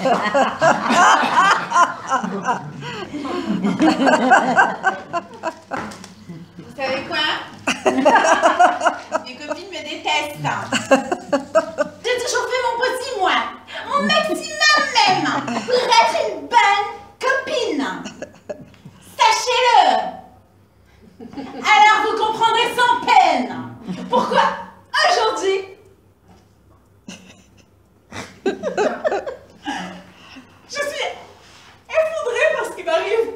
Vous savez quoi? Mes copines me détestent. J'ai toujours fait mon possible, moi. Mon maximum même. Pour être une bonne copine. Sachez-le. Alors vous comprendrez sans peine pourquoi aujourd'hui je suis effondrée par ce qui m'arrive.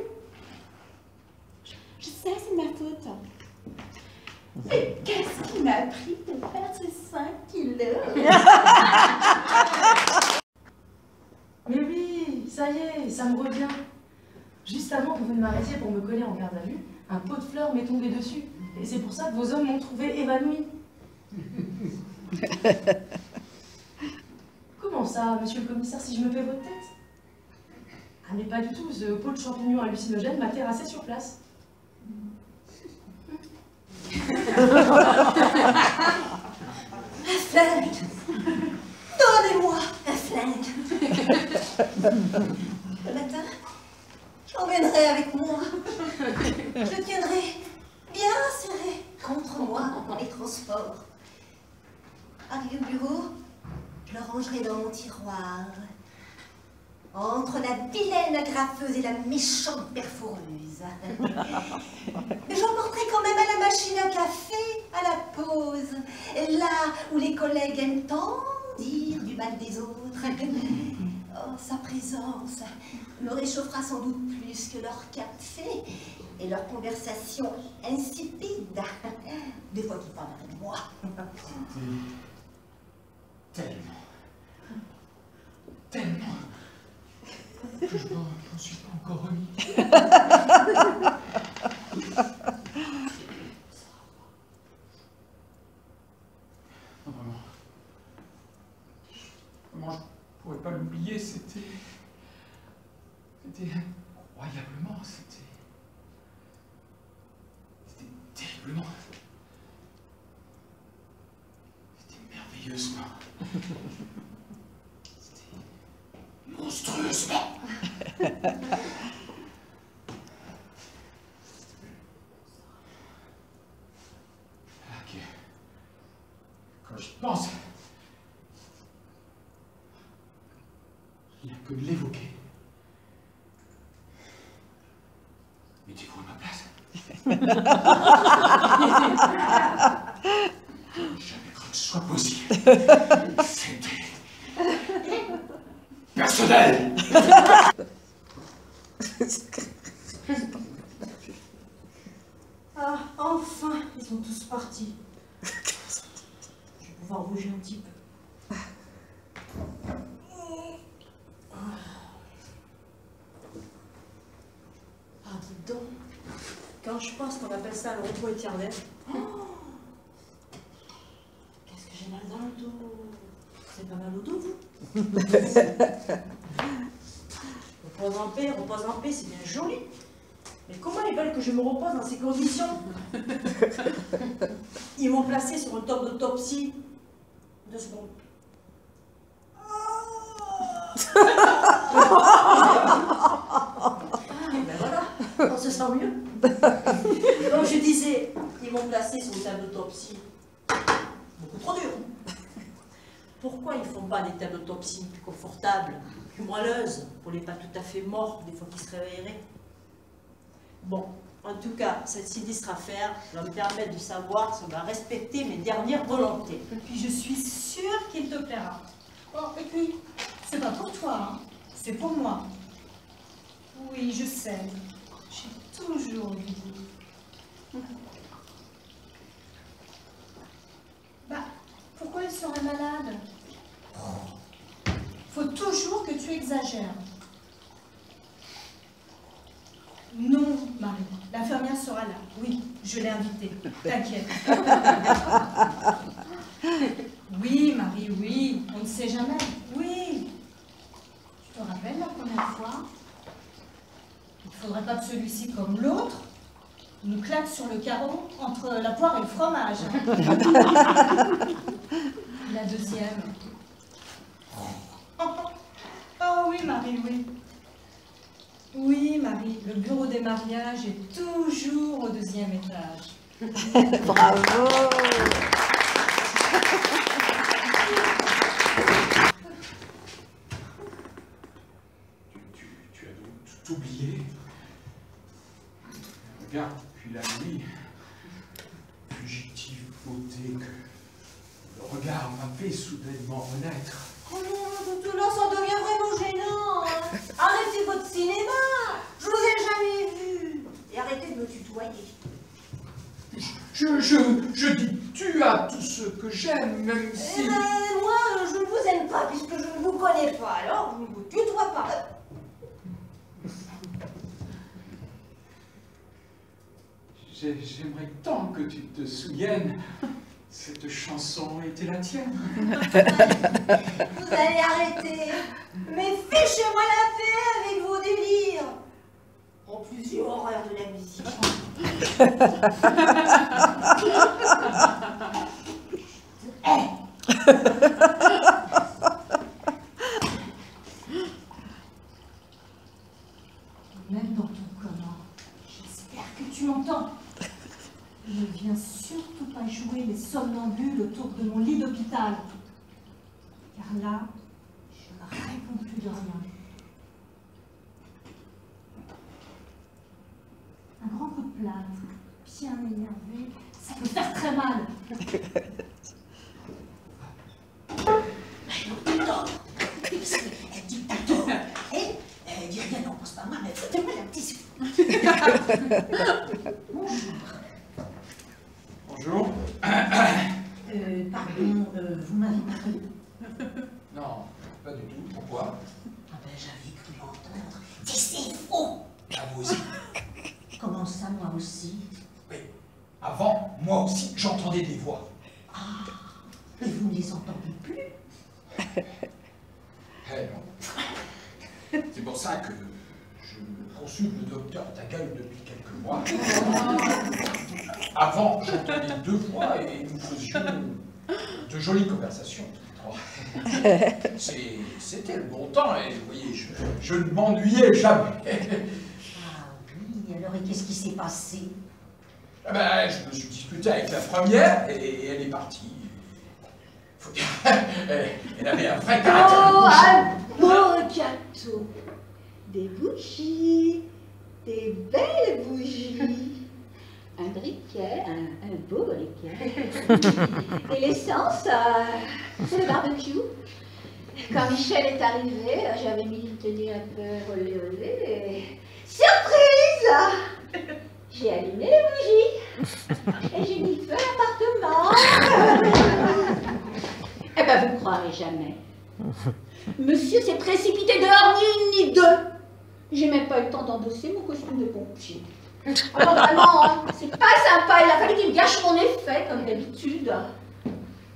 Je sais, c'est de ma faute. Mais qu'est-ce qui m'a pris de perdre ces 5 kilos? Mais oui, ça y est, ça me revient. Juste avant que vous ne m'arrêtiez pour me coller en garde à vue, un pot de fleurs m'est tombé dessus. Et c'est pour ça que vos hommes m'ont trouvé évanouie. Comment ça, monsieur le commissaire, si je me fais votre tête? Ah mais pas du tout, ce pot de champignons hallucinogène m'a terrassé sur place. Un flingue! Donnez-moi un flingue! Le matin, j'emmènerai avec moi. Je tiendrai bien serré contre moi dans les transports. Arrivé au bureau, je le rangerai dans mon tiroir. Entre la vilaine agrafeuse et la méchante perforeuse. Mais j'emporterai quand même à la machine à café, à la pause, là où les collègues aiment tant dire du mal des autres. Oh, sa présence me réchauffera sans doute plus que leur café et leur conversation insipide. Des fois qu'ils parlent avec moi. Tellement que je n'en suis pas encore remis. Non, vraiment. Comment je pourrais pas l'oublier, c'était incroyablement, c'était terriblement, c'était merveilleusement, c'était monstrueusement. Quand je pense, rien que de l'évoquer. Mettez-vous à ma place. Jamais cru que ce soit possible. C'était personnel. Ah, enfin, ils sont tous partis. Je vais pouvoir bouger un petit peu. Ah, dis donc. Quand je pense qu'on appelle ça le repos éternel. Qu'est-ce que j'ai mal dans le dos? C'est pas mal au dos, vous? Repose en paix, c'est bien joli. Mais comment ils veulent que je me repose dans ces conditions? Ils m'ont placé sur un top d'autopsie. 2 secondes. Ben voilà, on se sent mieux. Donc je disais, ils m'ont placé sur une table d'autopsie. Beaucoup trop dur. Pourquoi ils ne font pas des tables d'autopsie plus confortables, plus moelleuses, pour les pas tout à fait morts, des fois qu'ils se réveilleraient? Bon, en tout cas, cette sinistre affaire va me permettre de savoir si on va respecter mes dernières volontés. Et puis je suis sûre qu'il te plaira. Oh, et puis, c'est pas pour toi, hein. C'est pour moi. Oui, je sais. J'ai toujours dit. Bah, pourquoi elle serait malade? Faut toujours que tu exagères. Non, Marie, l'infirmière sera là. Oui, je l'ai invitée. T'inquiète. Oui, Marie, oui. On ne sait jamais. Oui. Tu te rappelles la première fois? Il ne faudrait pas que celui-ci, comme l'autre, nous claque sur le carreau entre la poire et le fromage. La deuxième. Oh oui, Marie, oui. Oui, Marie, le bureau des mariages est toujours au 2e étage. Bravo. Tu as donc tout oublié. Regarde, puis la nuit, fugitive beauté que le regard m'a fait soudainement renaître. Oh non, tout là, ça devient vraiment gênant. Hein. Arrêtez votre cinéma. Je vous ai jamais vu. Et arrêtez de me tutoyer. Je dis tu à tout ce que j'aime, même si... Eh ben, moi, je ne vous aime pas puisque je ne vous connais pas. Alors, je ne vous tutoie pas. J'aimerais tant que tu te souviennes. Cette chanson était la tienne. Vous allez arrêter. Mais fichez-moi la paix avec vos délires. En plus, j'ai horreur de la musique. Même dans ton coma, j'espère que tu m'entends. Ne viens surtout pas jouer les somnambules autour de mon lit d'hôpital. Car là, je ne réponds plus de rien. Un grand coup de plâtre, bien énervé, ça peut faire très mal. Dictateur. Dis rien, non, pense pas mal, mais foutez-moi la petite. Bonjour. Bonjour. Pardon, vous m'avez parlé? Non, pas du tout. Pourquoi? Ah ben, j'avais cru l'entendre. Dis c'est faux. À vous aussi. Comment ça, moi aussi? Oui. Avant, moi aussi, j'entendais des voix. Ah, et vous ne les entendez plus? Eh non. C'est pour ça que je consulte le docteur ta gueule depuis quelques mois. Avant, j'entendais 2 voix et nous faisions de jolies conversations. C'était le bon temps et vous voyez, je ne m'ennuyais jamais. Ah oui, alors et qu'est-ce qui s'est passé? Eh ben, je me suis disputé avec la première et elle est partie. Faut dire, elle avait un vrai caractère. Oh, un beau gâteau. Des bougies, des belles bougies. Un briquet, un beau briquet. Et l'essence, c'est le barbecue. Quand Michel est arrivé, j'avais mis une tenue un peu olé olé. Et... surprise! J'ai allumé les bougies. Et j'ai mis feu à l'appartement. Eh ben, vous ne croirez jamais. Monsieur s'est précipité dehors, ni une ni deux. J'ai même pas eu le temps d'endosser mon costume de pompier. Alors vraiment, hein, c'est pas sympa. Il a fallu qu'il me gâche mon effet, comme d'habitude.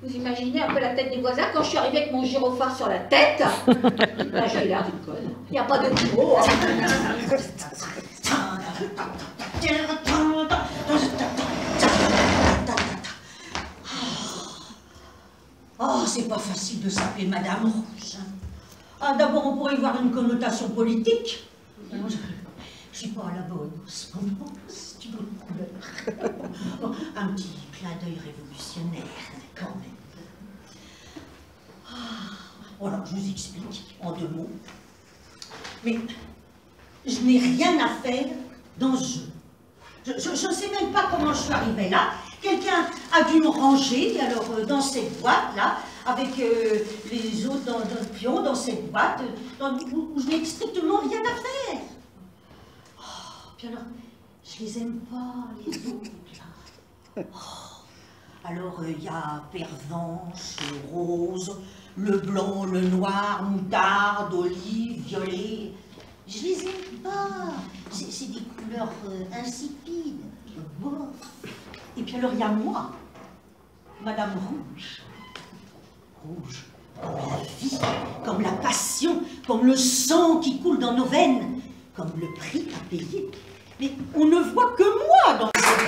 Vous imaginez un peu la tête des voisins quand je suis arrivée avec mon gyrophare sur la tête? Là, j'ai l'air d'une conne. Il n'y a pas de mots. Hein. Oh, c'est pas facile de s'appeler Madame Rouge. Ah, d'abord, on pourrait y voir une connotation politique. Non, je suis pas à la bonne en ce moment. C'est une autre couleur. Bon, un petit clin d'œil révolutionnaire, quand même. Bon, alors, je vous explique en 2 mots. Mais je n'ai rien à faire dans ce jeu. Je ne sais même pas comment je suis arrivée là. Quelqu'un a dû me ranger, alors dans cette boîte-là, avec les autres dans le pion, dans cette boîte, où je n'ai strictement rien à faire. Oh, puis alors, je les aime pas, les autres, là. Oh, alors, il y a Pervenche, Rose, le blanc, le noir, moutarde, olive, violet. Je les aime pas. C'est des couleurs insipides. Bon. Et puis alors, il y a moi, Madame Rouge. Rouge, comme la vie, comme la passion, comme le sang qui coule dans nos veines, comme le prix à payer. Mais on ne voit que moi dans cette